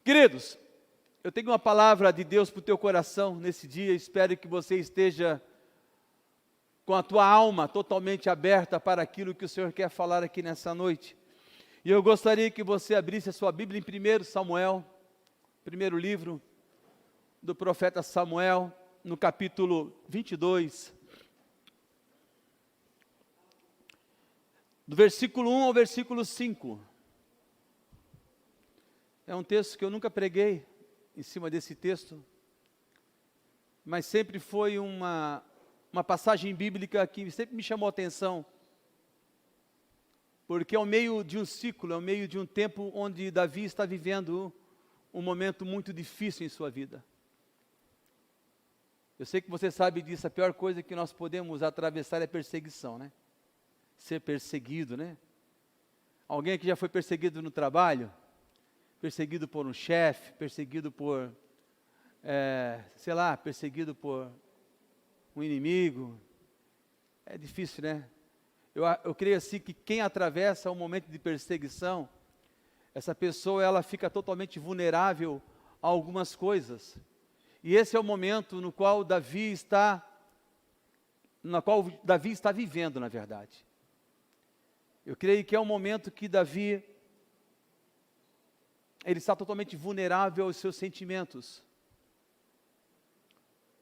Queridos, eu tenho uma palavra de Deus para o teu coração nesse dia. Espero que você esteja com a tua alma totalmente aberta para aquilo que o Senhor quer falar aqui nessa noite. E eu gostaria que você abrisse a sua Bíblia em 1 Samuel, primeiro livro do profeta Samuel, no capítulo 22, do versículo 1 ao versículo 5. É um texto que eu nunca preguei em cima desse texto, mas sempre foi uma passagem bíblica que sempre me chamou a atenção, porque é o meio de um ciclo, é o meio de um tempo onde Davi está vivendo um momento muito difícil em sua vida. Eu sei que você sabe disso, a pior coisa que nós podemos atravessar é perseguição, né? Ser perseguido, né? Alguém aqui já foi perseguido no trabalho? Perseguido por um chefe, perseguido por, perseguido por um inimigo. É difícil, né? Eu creio assim que quem atravessa um momento de perseguição, essa pessoa ela fica totalmente vulnerável a algumas coisas. E esse é o momento no qual Davi está vivendo, na verdade. Eu creio que é um momento que Davi ele está totalmente vulnerável aos seus sentimentos.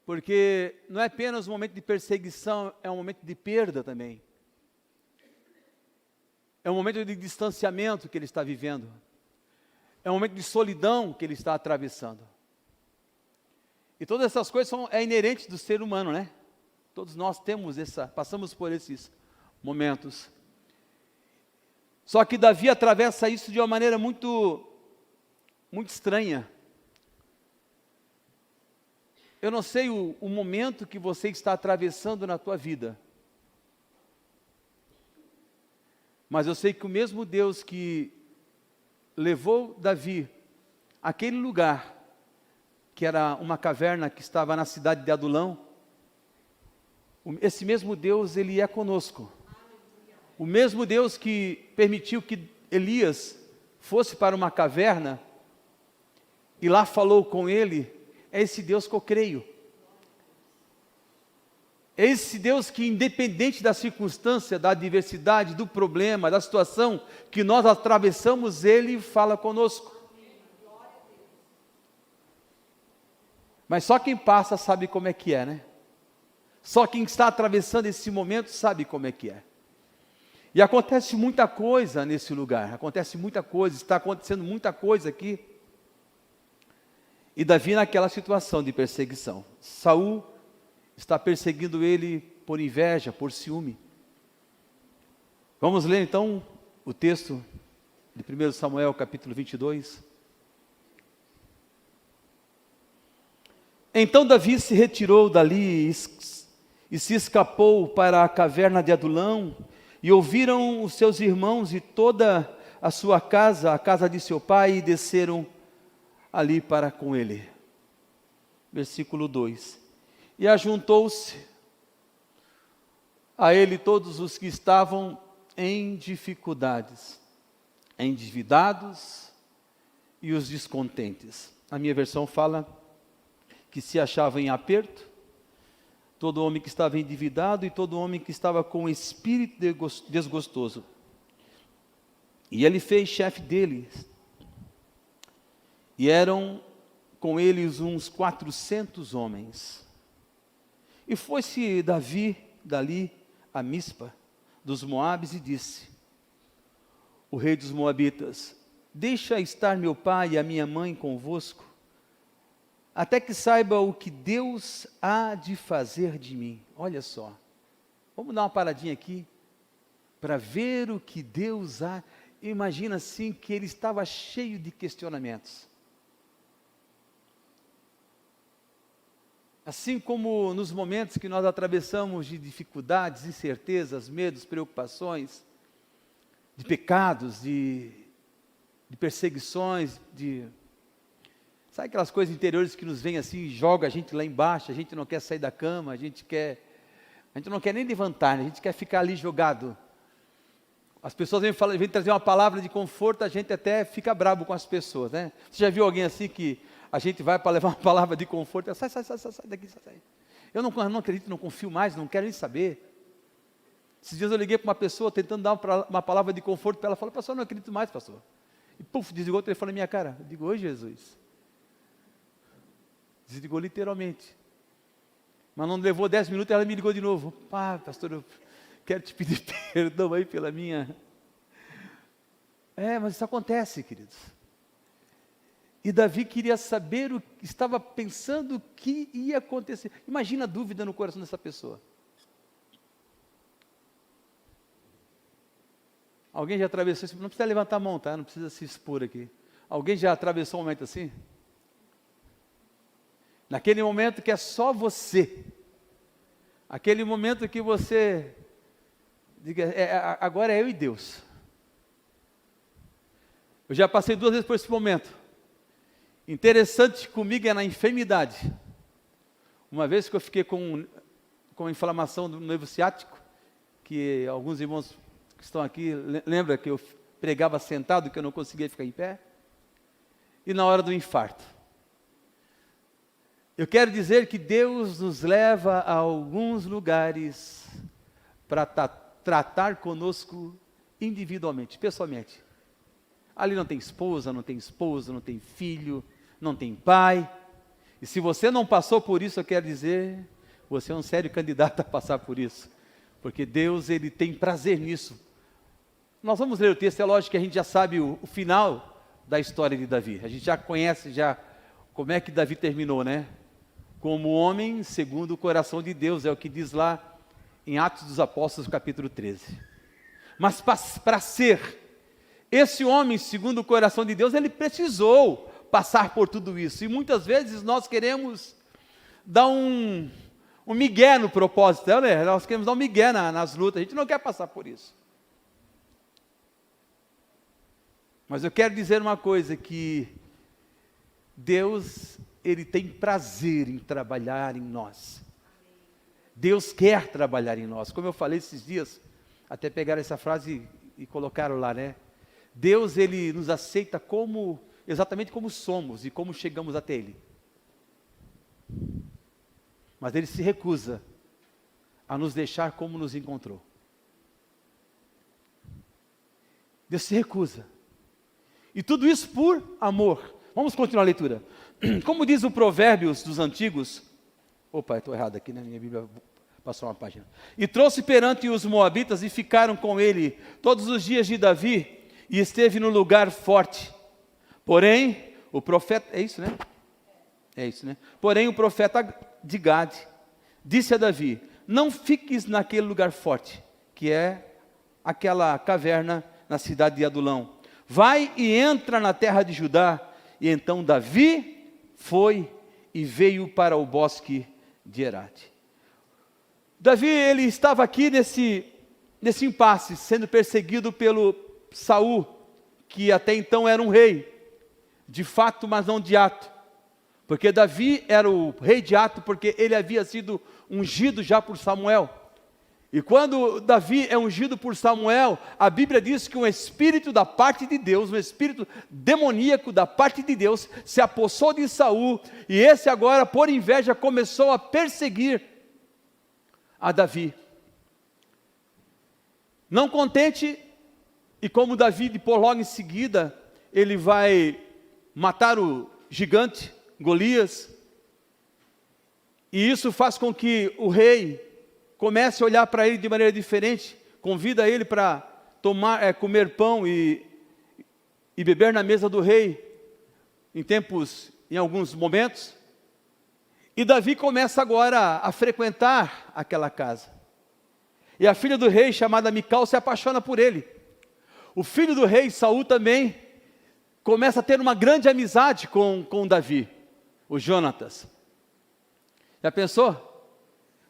Porque não é apenas um momento de perseguição, é um momento de perda também. É um momento de distanciamento que ele está vivendo. É um momento de solidão que ele está atravessando. E todas essas coisas são inerentes do ser humano, né? Todos nós passamos por esses momentos. Só que Davi atravessa isso de uma maneira muito estranha. Eu não sei o momento que você está atravessando na tua vida, mas eu sei que o mesmo Deus que levou Davi àquele lugar, que era uma caverna que estava na cidade de Adulão, esse mesmo Deus, Ele é conosco. O mesmo Deus que permitiu que Elias fosse para uma caverna, e lá falou com ele, é esse Deus que eu creio. É esse Deus que, independente da circunstância, da adversidade, do problema, da situação que nós atravessamos, Ele fala conosco. Mas só quem passa sabe como é que é, né? Só quem está atravessando esse momento sabe como é que é. E acontece muita coisa nesse lugar, acontece muita coisa, está acontecendo muita coisa aqui. E Davi naquela situação de perseguição. Saul está perseguindo ele por inveja, por ciúme. Vamos ler então o texto de 1 Samuel capítulo 22. Então Davi se retirou dali e se escapou para a caverna de Adulão, e ouviram os seus irmãos e toda a sua casa, a casa de seu pai, e desceram ali para com ele. Versículo 2. E ajuntou-se a ele todos os que estavam em dificuldades, endividados e os descontentes. A minha versão fala que se achava em aperto, todo homem que estava endividado e todo homem que estava com o espírito desgostoso. E ele fez chefe deles. E eram com eles uns 400 homens. E foi-se Davi dali a Mispa dos Moabes e disse: o rei dos Moabitas, deixa estar meu pai e a minha mãe convosco, até que saiba o que Deus há de fazer de mim. Olha só, vamos dar uma paradinha aqui, para ver o que Deus há. Imagina assim que ele estava cheio de questionamentos. Assim como nos momentos que nós atravessamos de dificuldades, incertezas, medos, preocupações, de pecados, de perseguições, sabe aquelas coisas interiores que nos vêm assim e joga a gente lá embaixo, a gente não quer sair da cama, a gente não quer nem levantar, a gente quer ficar ali jogado. As pessoas vêm trazer uma palavra de conforto, a gente até fica bravo com as pessoas, né? Você já viu alguém assim que a gente vai para levar uma palavra de conforto, sai daqui, sai. Eu não acredito, não confio mais, não quero nem saber. Esses dias eu liguei para uma pessoa tentando dar uma palavra de conforto para ela, falou, pastor, eu não acredito mais, pastor. E puf, desligou o telefone na minha cara. Eu digo, oi Jesus. Desligou literalmente. Mas não levou 10 minutos, ela me ligou de novo. Pastor, eu quero te pedir perdão aí pela minha... mas isso acontece, queridos. E Davi queria saber estava pensando o que ia acontecer. Imagina a dúvida no coração dessa pessoa. Alguém já atravessou isso? Não precisa levantar a mão, tá? Não precisa se expor aqui. Alguém já atravessou um momento assim? Naquele momento que é só você. Aquele momento que você diga, agora é eu e Deus. Eu já passei 2 vezes por esse momento. Interessante comigo é na enfermidade. Uma vez que eu fiquei com inflamação do nervo ciático, que alguns irmãos que estão aqui, lembra que eu pregava sentado, que eu não conseguia ficar em pé? E na hora do infarto. Eu quero dizer que Deus nos leva a alguns lugares para tratar conosco individualmente, pessoalmente. Ali não tem esposa, não tem esposo, não tem filho, não tem pai. E se você não passou por isso, eu quero dizer, você é um sério candidato a passar por isso. Porque Deus, Ele tem prazer nisso. Nós vamos ler o texto, é lógico que a gente já sabe o final da história de Davi. A gente já conhece como é que Davi terminou, né? Como homem segundo o coração de Deus, é o que diz lá em Atos dos Apóstolos, capítulo 13. Mas para ser esse homem segundo o coração de Deus, ele precisou passar por tudo isso. E muitas vezes nós queremos dar um migué no propósito, né? Nós queremos dar um migué nas lutas, a gente não quer passar por isso. Mas eu quero dizer uma coisa, que Deus, Ele tem prazer em trabalhar em nós. Deus quer trabalhar em nós. Como eu falei esses dias, até pegaram essa frase e colocaram lá, né? Deus, Ele nos aceita exatamente como somos e como chegamos até Ele. Mas Ele se recusa a nos deixar como nos encontrou. Deus se recusa. E tudo isso por amor. Vamos continuar a leitura. Como diz o Provérbios dos antigos, estou errado aqui, né? Minha Bíblia passou uma página. E trouxe perante os moabitas e ficaram com ele todos os dias de Davi, e esteve no lugar forte. Porém, o profeta, é isso, né? É isso, né? Porém, o profeta de Gade disse a Davi, não fiques naquele lugar forte, que é aquela caverna na cidade de Adulão. Vai e entra na terra de Judá. E então Davi foi e veio para o bosque de Herate. Davi, ele estava aqui nesse impasse, sendo perseguido pelo Saul, que até então era um rei, de fato, mas não de ato. Porque Davi era o rei de ato, porque ele havia sido ungido já por Samuel. E quando Davi é ungido por Samuel, a Bíblia diz que um espírito da parte de Deus, um espírito demoníaco da parte de Deus, se apossou de Saul, e esse agora, por inveja, começou a perseguir a Davi. Não contente, e como Davi, depois logo em seguida, ele vai matar o gigante Golias, e isso faz com que o rei comece a olhar para ele de maneira diferente, convida ele para comer pão e beber na mesa do rei, em alguns momentos, e Davi começa agora a frequentar aquela casa, e a filha do rei, chamada Mical, se apaixona por ele. O filho do rei, Saul, também começa a ter uma grande amizade com Davi, o Jonatas. Já pensou?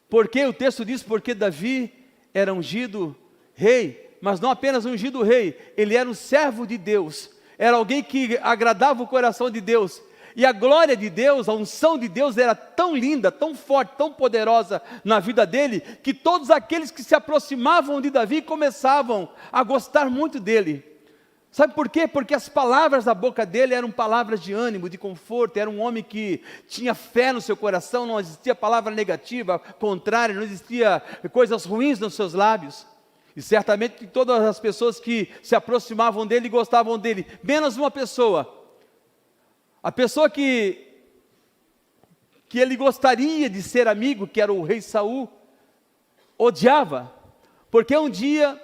Porque o texto diz, porque Davi era ungido rei, mas não apenas ungido rei, ele era um servo de Deus, era alguém que agradava o coração de Deus, E a glória de Deus, a unção de Deus era tão linda, tão forte, tão poderosa na vida dele, que todos aqueles que se aproximavam de Davi começavam a gostar muito dele. Sabe por quê? Porque as palavras da boca dele eram palavras de ânimo, de conforto. Era um homem que tinha fé no seu coração, não existia palavra negativa, contrária, não existia coisas ruins nos seus lábios. E certamente que todas as pessoas que se aproximavam dele gostavam dele, menos uma pessoa. A pessoa que ele gostaria de ser amigo, que era o rei Saul, odiava, porque um dia,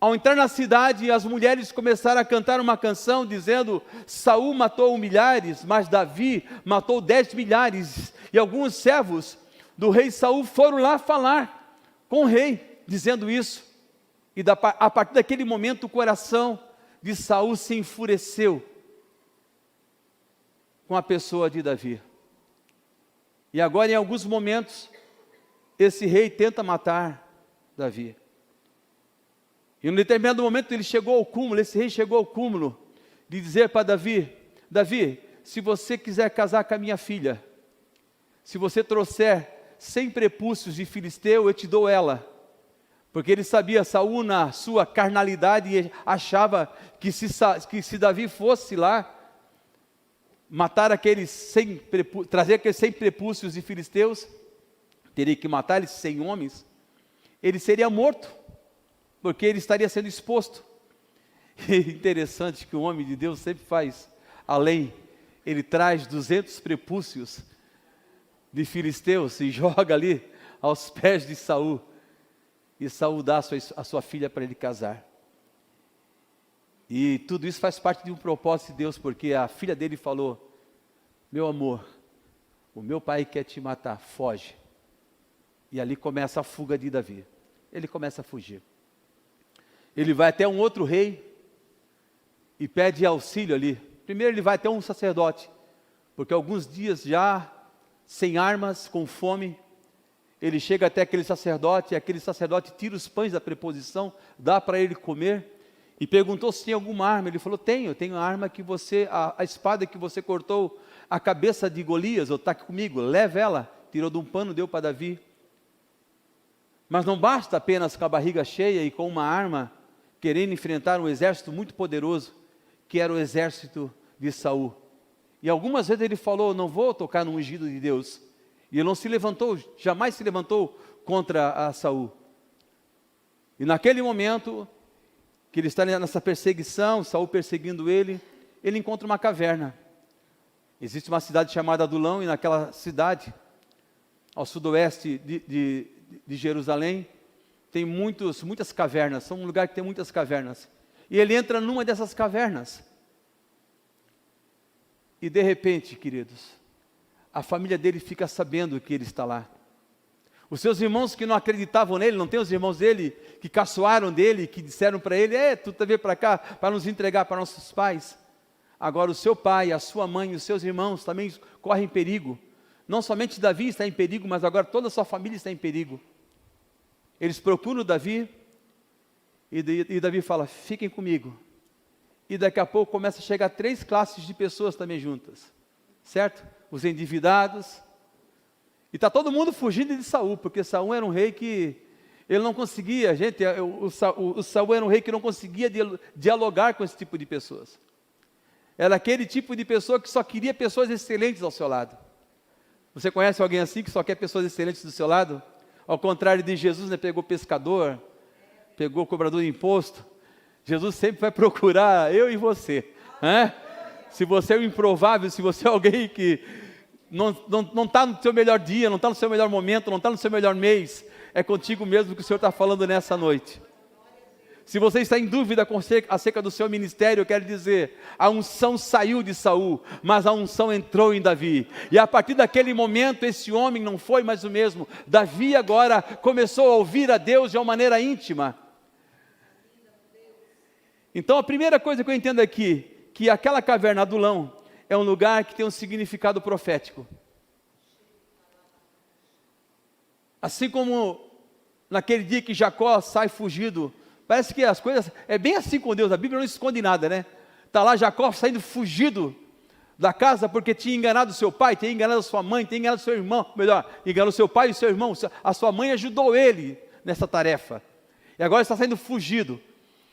ao entrar na cidade, as mulheres começaram a cantar uma canção dizendo: Saul matou milhares, mas Davi matou 10 milhares. E alguns servos do rei Saul foram lá falar com o rei, dizendo isso. E a partir daquele momento o coração de Saul se enfureceu com a pessoa de Davi. E agora, em alguns momentos, esse rei tenta matar Davi. E num determinado momento ele chegou ao cúmulo, esse rei chegou ao cúmulo de dizer para Davi: Davi, se você quiser casar com a minha filha, se você trouxer 100 prepúcios de filisteu, eu te dou ela. Porque ele sabia, Saul na sua carnalidade achava que se Davi fosse lá matar trazer aqueles 100 prepúcios de filisteus, teria que matar esses 100 homens, ele seria morto, porque ele estaria sendo exposto. E é interessante que o homem de Deus sempre faz além, ele traz 200 prepúcios de filisteus e joga ali aos pés de Saul, e Saul dá a sua filha para ele casar. E tudo isso faz parte de um propósito de Deus, porque a filha dele falou: meu amor, o meu pai quer te matar, foge. E ali começa a fuga de Davi, ele começa a fugir. Ele vai até um outro rei e pede auxílio ali. Primeiro ele vai até um sacerdote, porque alguns dias já, sem armas, com fome, ele chega até aquele sacerdote, e aquele sacerdote tira os pães da preposição, dá para ele comer, e perguntou se tinha alguma arma. Ele falou: tenho a arma que você, a espada que você cortou a cabeça de Golias, está aqui comigo, leva ela. Tirou de um pano, deu para Davi. Mas não basta apenas com a barriga cheia e com uma arma, querendo enfrentar um exército muito poderoso, que era o exército de Saul. E algumas vezes ele falou: não vou tocar no ungido de Deus. E ele não se levantou, jamais se levantou contra a Saul. E naquele momento, que ele está nessa perseguição, Saul perseguindo ele encontra uma caverna. Existe uma cidade chamada Adulão, e naquela cidade, ao sudoeste de Jerusalém, tem muitas cavernas, são um lugar que tem muitas cavernas. E ele entra numa dessas cavernas. E de repente, queridos, a família dele fica sabendo que ele está lá. Os seus irmãos que não acreditavam nele, não tem os irmãos dele que caçoaram dele, que disseram para ele: tu veio para cá para nos entregar para nossos pais. Agora o seu pai, a sua mãe e os seus irmãos também correm perigo. Não somente Davi está em perigo, mas agora toda a sua família está em perigo. Eles procuram Davi, e Davi fala: fiquem comigo. E daqui a pouco começa a chegar 3 classes de pessoas também juntas, certo? Os endividados, e está todo mundo fugindo de Saul, porque Saul era um rei que ele não conseguia, o Saul era um rei que não conseguia dialogar com esse tipo de pessoas. Era aquele tipo de pessoa que só queria pessoas excelentes ao seu lado. Você conhece alguém assim que só quer pessoas excelentes do seu lado? Ao contrário de Jesus, né? Pegou pescador, pegou cobrador de imposto. Jesus sempre vai procurar eu e você, né? Se você é o improvável, se você é alguém que não está no seu melhor dia, não está no seu melhor momento, não está no seu melhor mês, é contigo mesmo que o Senhor está falando nessa noite. Se você está em dúvida acerca do seu ministério, eu quero dizer, a unção saiu de Saul, mas a unção entrou em Davi. E a partir daquele momento, esse homem não foi mais o mesmo. Davi agora começou a ouvir a Deus de uma maneira íntima. Então a primeira coisa que eu entendo aqui, que aquela caverna Adulão é um lugar que tem um significado profético. Assim como naquele dia que Jacó sai fugido, parece que as coisas, é bem assim com Deus, a Bíblia não esconde nada, né? Está lá Jacó saindo fugido da casa porque tinha enganado seu pai, tinha enganado sua mãe, tinha enganado seu irmão, melhor, enganou seu pai e seu irmão, a sua mãe ajudou ele nessa tarefa, e agora está saindo fugido,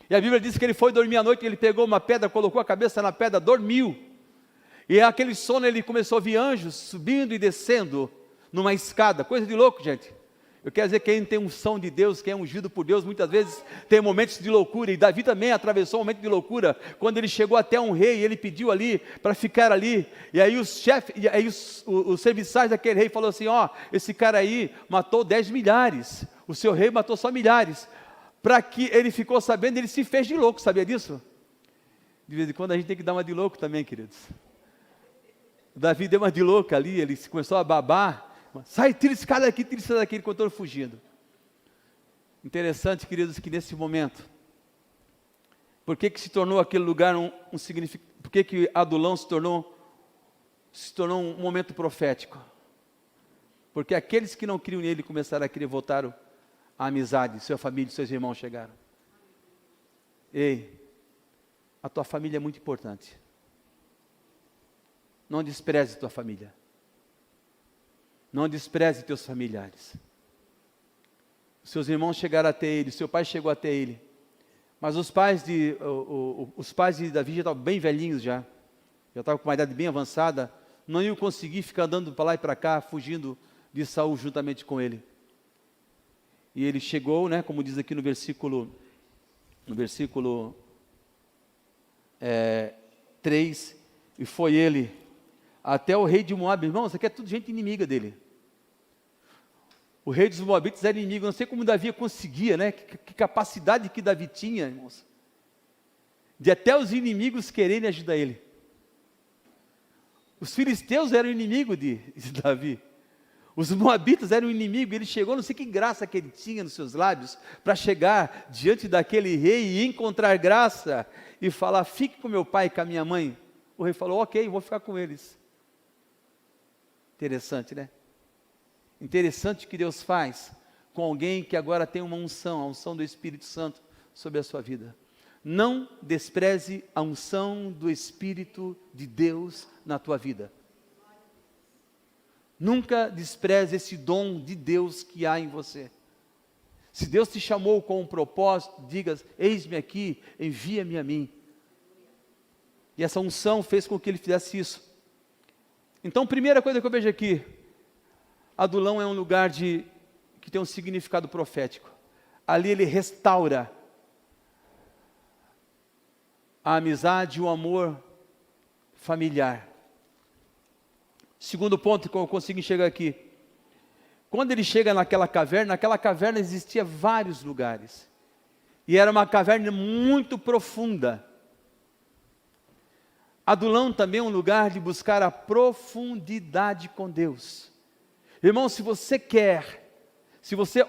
e a Bíblia diz que ele foi dormir à noite, ele pegou uma pedra, colocou a cabeça na pedra, dormiu, e aquele sono ele começou a ver anjos subindo e descendo, numa escada, coisa de louco, gente. Eu quero dizer que quem tem unção de Deus, quem é ungido por Deus, muitas vezes tem momentos de loucura, e Davi também atravessou um momento de loucura, quando ele chegou até um rei, ele pediu ali, para ficar ali, e aí os chefes, e aí os serviçais daquele rei falou assim, esse cara aí matou 10 milhares, o seu rei matou só milhares, para que ele ficou sabendo, ele se fez de louco, sabia disso? De vez em quando a gente tem que dar uma de louco também, queridos. Davi deu uma de louco ali, ele começou a babar, sai, tira esse cara daqui, tira esse cara daqui, ele continuou fugindo. Interessante, queridos, que nesse momento, por que se tornou aquele lugar um significado, por que Adulão se tornou um momento profético? Porque aqueles que não criam nele começaram a querer voltar à amizade, sua família, seus irmãos chegaram. Ei, a tua família é muito importante. Não despreze tua família. Não despreze teus familiares. Seus irmãos chegaram até ele, seu pai chegou até ele. Mas os pais de Davi já estavam bem velhinhos já estavam com uma idade bem avançada, não iam conseguir ficar andando para lá e para cá, fugindo de Saul juntamente com ele. E ele chegou, como diz aqui no versículo 3, e foi ele até o rei de Moabe. Irmão, isso aqui é tudo gente inimiga dele. O rei dos Moabitas era inimigo, não sei como Davi conseguia, que capacidade que Davi tinha, irmãos, de até os inimigos quererem ajudar ele. Os filisteus eram inimigos de Davi, os Moabitas eram inimigos, ele chegou, não sei que graça que ele tinha nos seus lábios, para chegar diante daquele rei e encontrar graça, e falar, fique com meu pai e com a minha mãe. O rei falou, ok, vou ficar com eles. Interessante, né? Interessante que Deus faz com alguém que agora tem uma unção, a unção do Espírito Santo sobre a sua vida. Não despreze a unção do Espírito de Deus na tua vida. Nunca despreze esse dom de Deus que há em você. Se Deus te chamou com um propósito, diga, eis-me aqui, envia-me a mim. E essa unção fez com que ele fizesse isso. Então, primeira coisa que eu vejo aqui, Adulão é um lugar que tem um significado profético. Ali ele restaura a amizade e o amor familiar. Segundo ponto que eu consigo enxergar aqui, quando ele chega naquela caverna existia vários lugares, e era uma caverna muito profunda. Adulão também é um lugar de buscar a profundidade com Deus. Irmão, se você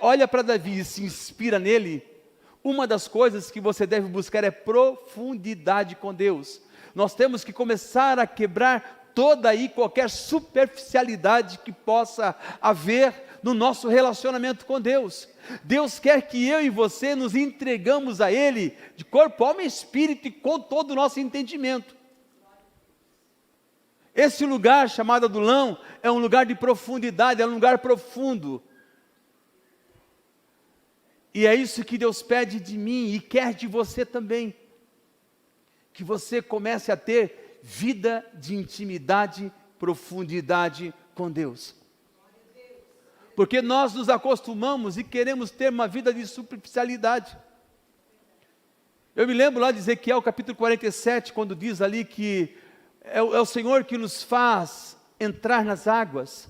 olha para Davi e se inspira nele, uma das coisas que você deve buscar é profundidade com Deus. Nós temos que começar a quebrar toda e qualquer superficialidade que possa haver no nosso relacionamento com Deus. Deus quer que eu e você nos entregamos a Ele, de corpo, alma e espírito, e com todo o nosso entendimento. Esse lugar chamado Adulão é um lugar de profundidade, é um lugar profundo. E é isso que Deus pede de mim e quer de você também. Que você comece a ter vida de intimidade, profundidade com Deus. Porque nós nos acostumamos e queremos ter uma vida de superficialidade. Eu me lembro lá de Ezequiel capítulo 47, quando diz ali que é o Senhor que nos faz entrar nas águas,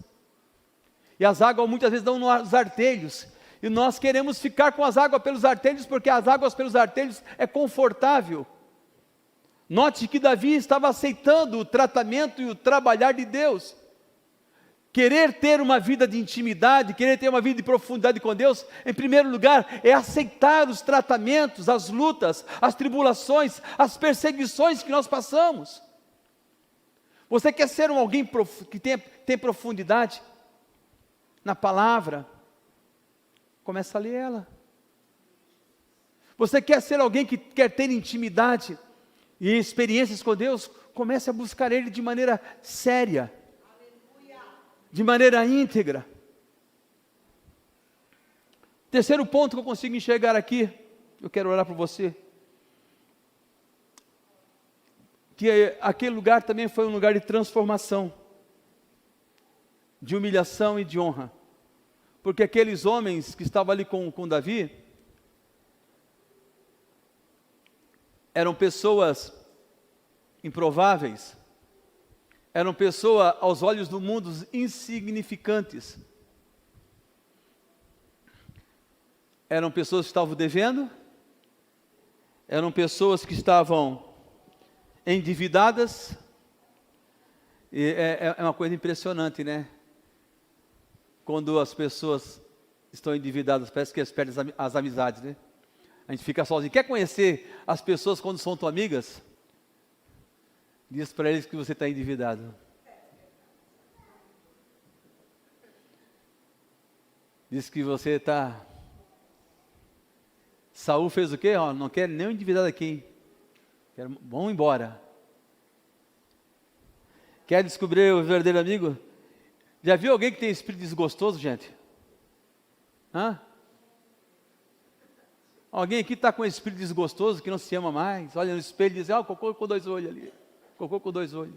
e as águas muitas vezes dão nos artelhos, e nós queremos ficar com as águas pelos artelhos, porque as águas pelos artelhos é confortável. Note que Davi estava aceitando o tratamento e o trabalhar de Deus. Querer ter uma vida de intimidade, querer ter uma vida de profundidade com Deus, em primeiro lugar, é aceitar os tratamentos, as lutas, as tribulações, as perseguições que nós passamos. Você quer ser alguém que tem profundidade na palavra? Começa a ler ela. Você quer ser alguém que quer ter intimidade e experiências com Deus? comece a buscar Ele de maneira séria, de maneira íntegra. Terceiro ponto que eu consigo enxergar aqui, eu quero orar por você, que aquele lugar também foi um lugar de transformação, de humilhação e de honra, porque aqueles homens que estavam ali com Davi, eram pessoas improváveis, eram pessoas aos olhos do mundo insignificantes, eram pessoas que estavam devendo, eram pessoas que estavam endividadas, e é uma coisa impressionante, né? Quando as pessoas estão endividadas, parece que eles perdem as amizades, né? A gente fica sozinho. Quer conhecer as pessoas quando são tuas amigas? Diz para eles que você está endividado. Diz que você está... Saul fez o quê? Não quero nem um endividado aqui. Vamos embora. Quer descobrir o verdadeiro amigo? Já viu alguém que tem espírito desgostoso, gente? Hã? Alguém aqui está com um espírito desgostoso, que não se ama mais, olha no espelho e diz, o cocô com 2 olhos ali, cocô com 2 olhos,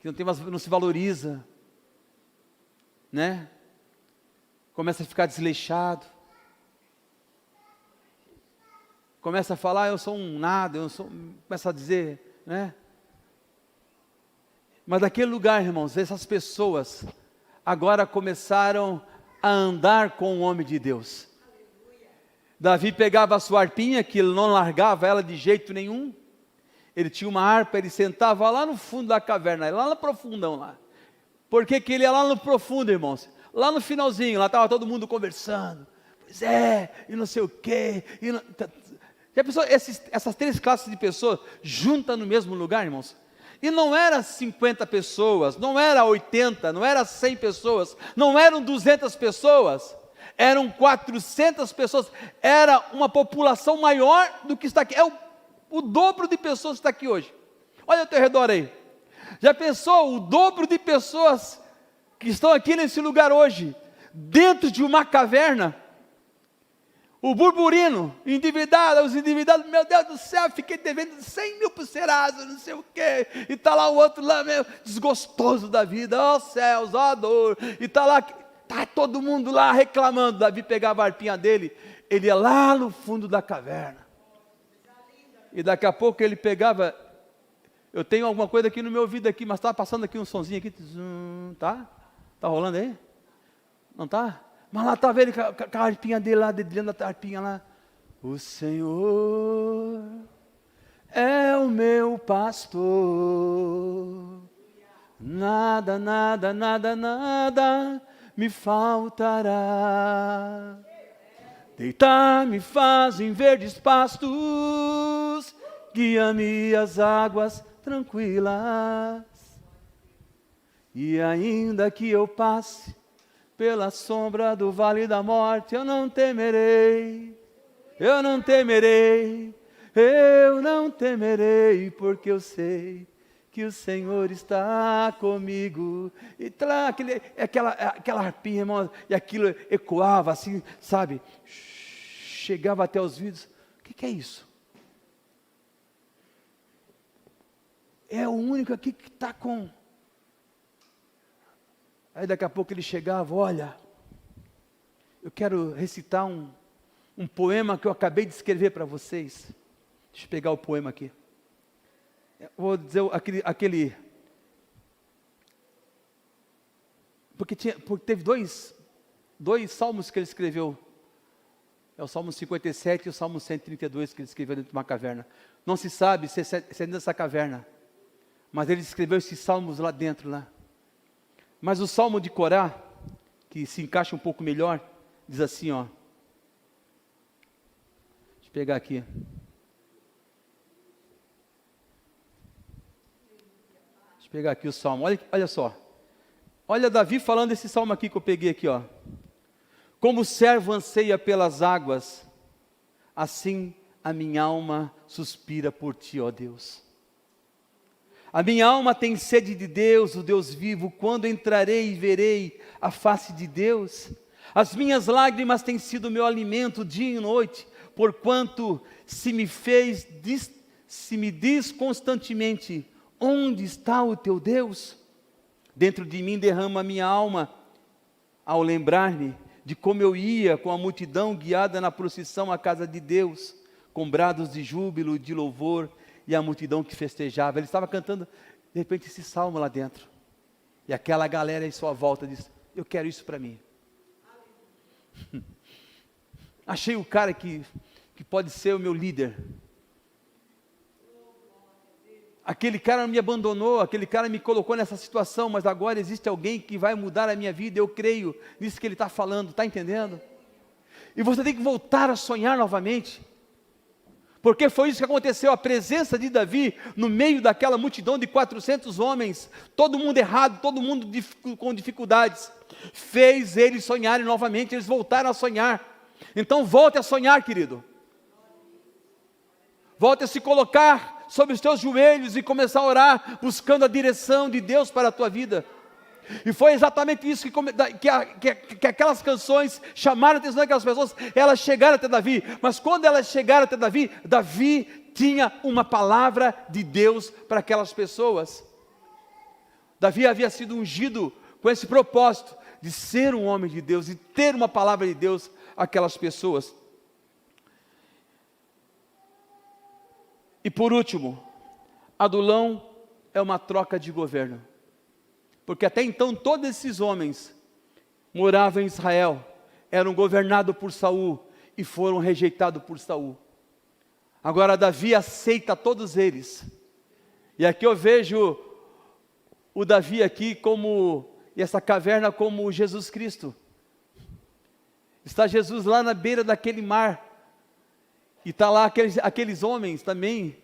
que não se valoriza, né? Começa a ficar desleixado, começa a falar, eu sou um nada, começa a dizer, né? Mas daquele lugar, irmãos, essas pessoas agora começaram a andar com o homem de Deus. Davi pegava a sua harpinha, que ele não largava ela de jeito nenhum. Ele tinha uma harpa, ele sentava lá no fundo da caverna, lá no profundão lá. Por que ele ia lá no profundo, irmãos? Lá no finalzinho, lá estava todo mundo conversando. Pois é, e não sei o quê. Já pensou, essas 3 classes de pessoas juntas no mesmo lugar, irmãos? E não era 50 pessoas, não era 80, não era 100 pessoas, não eram 200 pessoas, eram 400 pessoas, era uma população maior do que está aqui, é o dobro de pessoas que está aqui hoje. Olha ao teu redor aí, já pensou o dobro de pessoas que estão aqui nesse lugar hoje, dentro de uma caverna? O burburino, endividado, os endividados, meu Deus do céu, fiquei devendo 100 mil para o Serasa, não sei o quê, e está lá o outro lá, meu, desgostoso da vida, ó céus, ó dor, e está lá, está todo mundo lá reclamando. Davi pegava a harpinha dele, ele ia lá no fundo da caverna, e daqui a pouco ele pegava, eu tenho alguma coisa aqui no meu ouvido aqui, mas está passando aqui um sonzinho aqui, tá? Está rolando aí? Não está? Mas lá estava ele com a harpinha dele lá, dedilhando a harpinha lá. O Senhor é o meu pastor, nada, nada, nada, nada me faltará. Deitar-me faz em verdes pastos, guia-me às águas tranquilas. E ainda que eu passe pela sombra do vale da morte, eu não temerei, eu não temerei, eu não temerei, porque eu sei que o Senhor está comigo. E tá aquela harpinha, irmão, e aquilo ecoava assim, sabe, chegava até os vidros. O que é isso? É o único aqui que está com... Aí daqui a pouco ele chegava, olha, eu quero recitar um poema que eu acabei de escrever para vocês. Deixa eu pegar o poema aqui. Eu vou dizer aquele porque teve dois salmos que ele escreveu. É o Salmo 57 e o Salmo 132 que ele escreveu dentro de uma caverna. Não se sabe se é dentro dessa caverna, mas ele escreveu esses salmos lá dentro, lá. Mas o Salmo de Corá, que se encaixa um pouco melhor, diz assim, ó. Deixa eu pegar aqui. Deixa eu pegar aqui o Salmo. Olha só. Olha Davi falando esse Salmo aqui que eu peguei aqui, ó. Como o servo anseia pelas águas, assim a minha alma suspira por ti, ó Deus. A minha alma tem sede de Deus, o Deus vivo. Quando entrarei e verei a face de Deus? As minhas lágrimas têm sido meu alimento dia e noite, porquanto se me diz constantemente: onde está o teu Deus? Dentro de mim derrama a minha alma, ao lembrar-me de como eu ia com a multidão guiada na procissão à casa de Deus, com brados de júbilo, de louvor, e a multidão que festejava. Ele estava cantando, de repente, esse salmo lá dentro, e aquela galera em sua volta disse: eu quero isso para mim. Achei o cara que pode ser o meu líder. Aquele cara me abandonou, aquele cara me colocou nessa situação, mas agora existe alguém que vai mudar a minha vida. Eu creio nisso que ele está falando, está entendendo? E você tem que voltar a sonhar novamente, porque foi isso que aconteceu. A presença de Davi no meio daquela multidão de 400 homens, todo mundo errado, todo mundo com dificuldades, fez eles sonharem novamente. Eles voltaram a sonhar. Então volte a sonhar, querido. Volte a se colocar sobre os teus joelhos e começar a orar, buscando a direção de Deus para a tua vida. E foi exatamente isso que aquelas canções chamaram a atenção daquelas pessoas. Elas chegaram até Davi, mas quando elas chegaram até Davi, Davi tinha uma palavra de Deus para aquelas pessoas. Davi havia sido ungido com esse propósito de ser um homem de Deus e ter uma palavra de Deus àquelas pessoas. E por último, Adulão é uma troca de governo. Porque até então todos esses homens moravam em Israel, eram governados por Saul e foram rejeitados por Saul. Agora Davi aceita todos eles. E aqui eu vejo o Davi aqui e essa caverna como Jesus Cristo. Está Jesus lá na beira daquele mar. E está lá aqueles homens também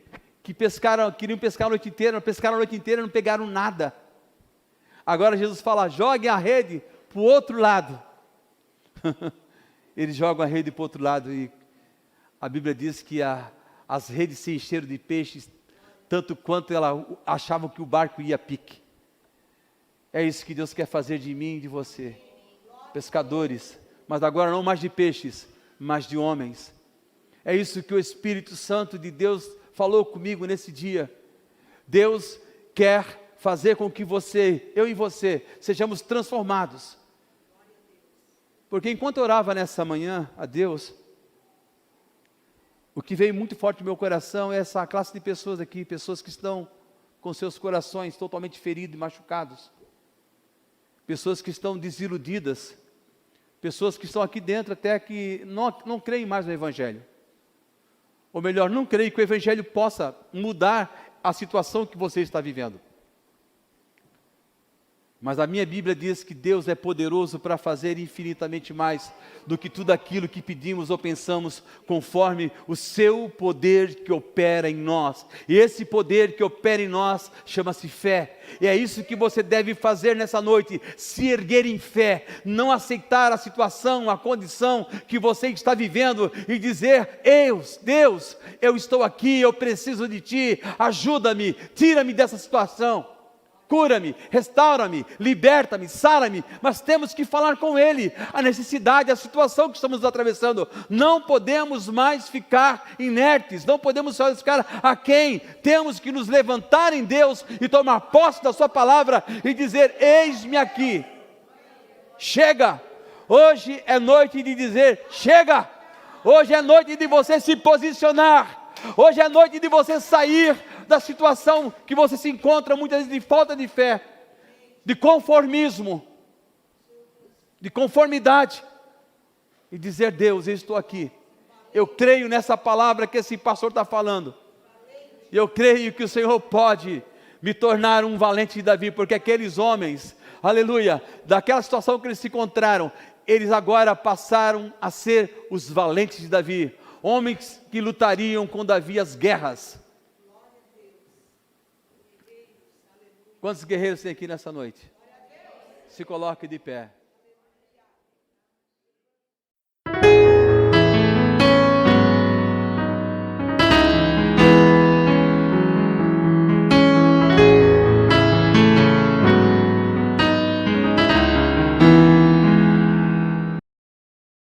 que queriam pescar a noite inteira, pescaram a noite inteira e não pegaram nada. Agora Jesus fala: joguem a rede para o outro lado. Eles jogam a rede para o outro lado e a Bíblia diz que as redes se encheram de peixes, tanto quanto elas achavam que o barco ia a pique. É isso que Deus quer fazer de mim e de você, pescadores, mas agora não mais de peixes, mas de homens. É isso que o Espírito Santo de Deus falou comigo nesse dia. Deus quer fazer com que eu e você, sejamos transformados. Porque enquanto eu orava nessa manhã a Deus, o que veio muito forte no meu coração é essa classe de pessoas aqui, pessoas que estão com seus corações totalmente feridos e machucados, pessoas que estão desiludidas, pessoas que estão aqui dentro até que não creem mais no Evangelho. Ou melhor, não creio que o Evangelho possa mudar a situação que você está vivendo. Mas a minha Bíblia diz que Deus é poderoso para fazer infinitamente mais do que tudo aquilo que pedimos ou pensamos, conforme o seu poder que opera em nós. E esse poder que opera em nós chama-se fé. E é isso que você deve fazer nessa noite: se erguer em fé, não aceitar a situação, a condição que você está vivendo e dizer: Deus, eu estou aqui, eu preciso de Ti, ajuda-me, tira-me dessa situação. Cura-me, restaura-me, liberta-me, sara-me, mas temos que falar com Ele, a necessidade, a situação que estamos atravessando. Não podemos mais ficar inertes, não podemos só ficar aquém, temos que nos levantar em Deus e tomar posse da Sua palavra e dizer: eis-me aqui, chega. Hoje é noite de dizer: chega. Hoje é noite de você se posicionar, hoje é noite de você sair da situação que você se encontra muitas vezes de falta de fé, de conformismo, de conformidade, e dizer: Deus, eu estou aqui, eu creio nessa palavra que esse pastor está falando, e eu creio que o Senhor pode me tornar um valente de Davi, porque aqueles homens, aleluia, daquela situação que eles se encontraram, eles agora passaram a ser os valentes de Davi, homens que lutariam com Davi as guerras. Quantos guerreiros tem aqui nessa noite? Se coloque de pé.